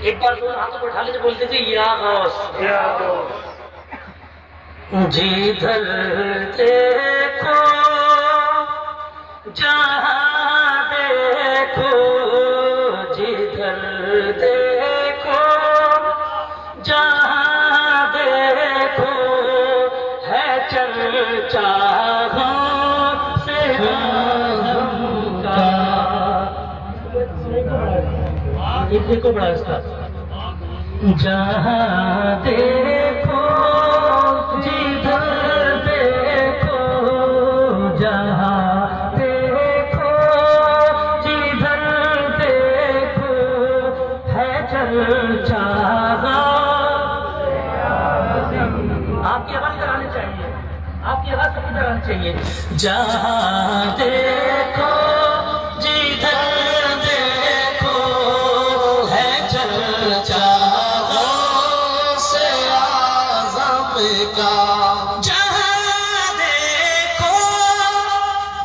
ایک بار دونوں ہاتھوں کو اٹھا لیتے بولتے تھے یا غوث یا غوث جدھر دیکھو جہاں دیکھو جدھر دیکھو جہاں دیکھو ہے چرچا سے آدم کا یہ دیکھو بڑا اس کا جہاں دیکھو جدھر دیکھو جہاں دیکھو جدھر دیکھو ہے چرچا آپ کی آواز کرانی چاہیے آپ کی آواز سب کی کرانی چاہیے جہاں دیکھو جدھر دیکھو ہے چرچا جہاں دیکھو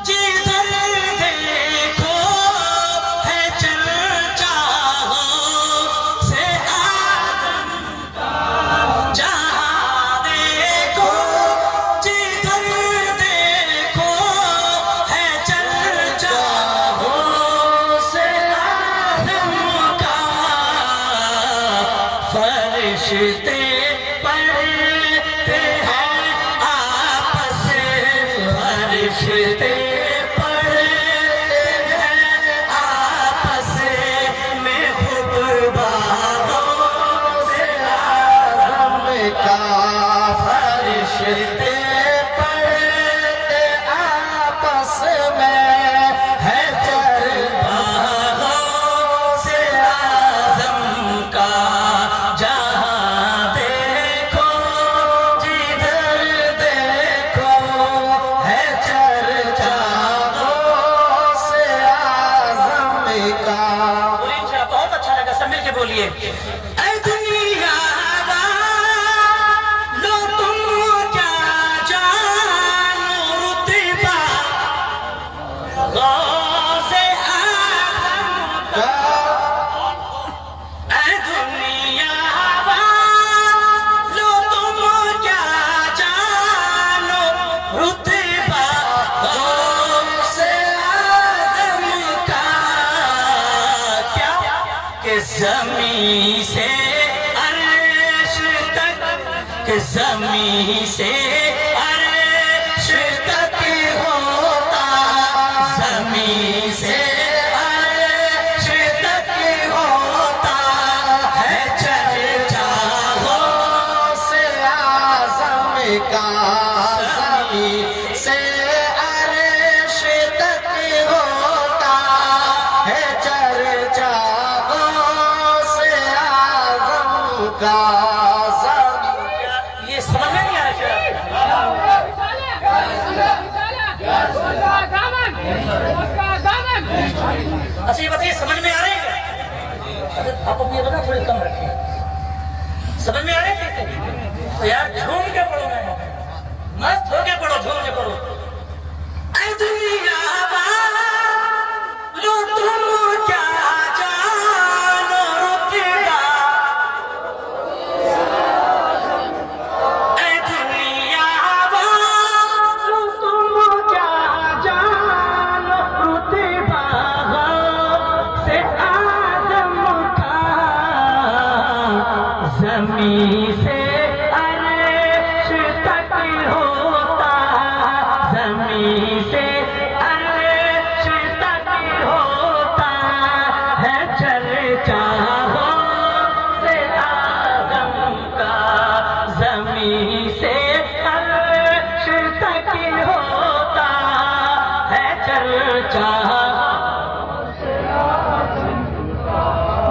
جدھر دیکھو ہے چرچا سے آدم کا جہاں دیکھو جدھر دیکھو ہے چرچا سے آدم کا فرشتے فرشتے پڑھتے ہیں آپس میں خطبہ سے آدم کا فرشتے پڑھتے آپس میں ہے چرچا سے آدم کا جہاں دیکھو جدھر دیکھو ہے چرچا سے آدم کا بہت اچھا لگا سب مل کے بولیے اے دنیا لو تم کیا جانو رتبہ غوث اعظم کا اے دنیا لو تم کیا جانو رتبہ غوث اعظم کا کیا کہ زمین سے عرش تک کہ زمین سے عرش تک ہوتا زمین سے عرش تک ہوتا ہے چرچا غوث اعظم کا زمین سے عرش تک ہوتا ہے چرچا غوث اعظم کا یہ سمجھ میں نہیں آ رہا اچھا یہ بتائیے سمجھ میں آ رہے ہیں آپ اپنی بتا تھوڑی کم رکھیں سمجھ میں آ رہے ہیں تو یار جھوم کے پڑھو مست ہو کے پڑھو جھوم کے پڑھو اے دنیا لو تم کیا جانو رتبہ اے دنیا لو تم کیا جانو رتبہ سے آدم کا زمین سے عرش تک ہوتا زمین سے عرش تک ہوتا ہے چرچا سے آدم کا زمین سے عرش تک ہوتا ہے چرچا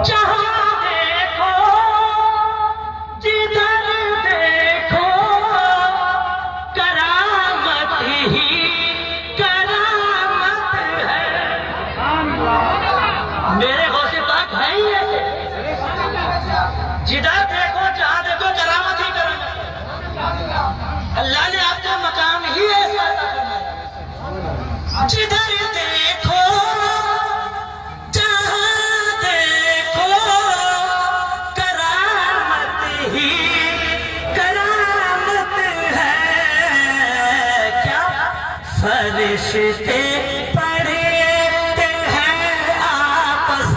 جہاں دیکھو جدھر دیکھو کرامت ہی کرامت ہے میرے غوث پاک ہے ہی ایسے جدھر دیکھو جہاں دیکھو کرامت ہی کرامت اللہ نے آپ کا مقام ہی ایسا جدھر دیکھو جہاں دیکھو فرشتے پڑھتے ہیں آپس،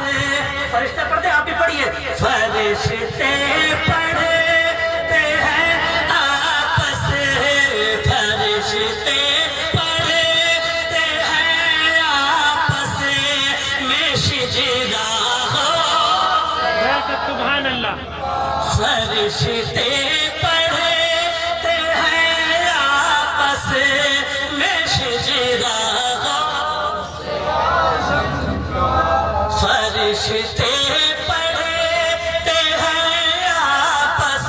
فرشتے پڑھتے آپ بھی پڑھیے، فرشتے پڑھتے ہیں آپس، فرشتے پڑھتے ہیں آپس میں شجرا ہو، سبحان اللہ، فرشتے پڑھتے ہیں آپس میں شجرا ہو، فرشتے پڑھتے ہیں آپس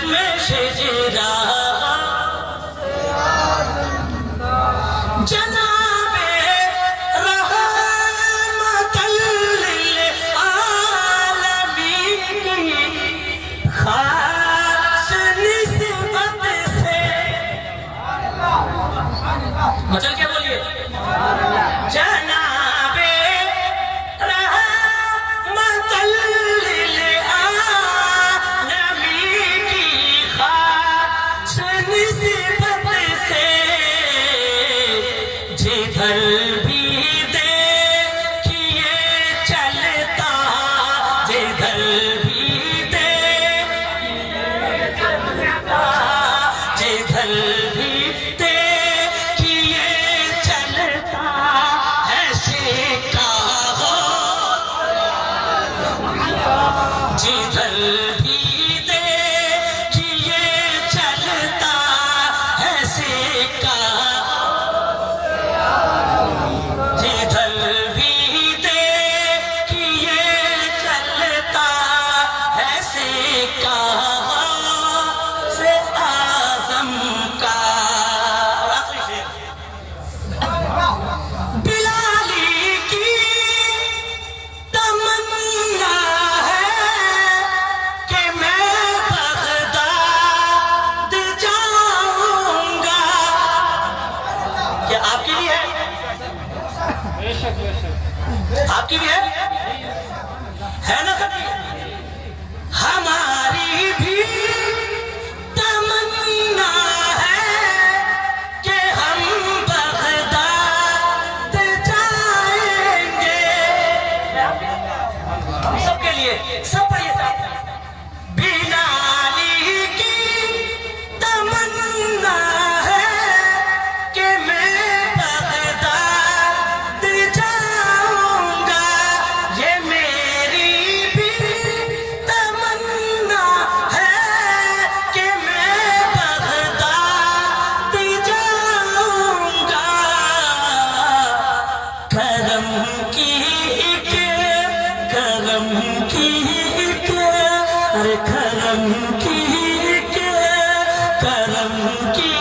میں شجرا ہو، جناب رحمت للعالمین کی خاص نسبت سے، مچل کیا بولیے، جناب رحمت للعالمین کی خاص نسبت سے، جدھر بھی دیکھیے چلتا، جدھر بھی دیکھیے چلتا، جدھر بھی دیکھیے چلتا ہے سکہ ہو، جدھر بھی دیکھیے چلتا ہے سکہ، جدھر بھی دیکھیے چلتا ہے سکہ سے اعظم کا، اور آخری شعر، بلالی کی تمنا ہے کہ میں بغداد جاؤں گا، کیا آپ کی بھی ہے؟ بے شک بے شک، آپ کی بھی ہے نا سب کی؟ ہماری بھی تمنا ہے کہ ہم بغداد جائیں گے، ہم سب کے لیے، سب پڑھیے صاحب، بلالی کی تمنا ہے کہ میں بغداد جاؤں گا، یہ میری بھی تمنا ہے کہ میں بغداد جاؤں گا، کرم کی ایک، کرم کی ایک، ارے کرم کی ایک، کرم کی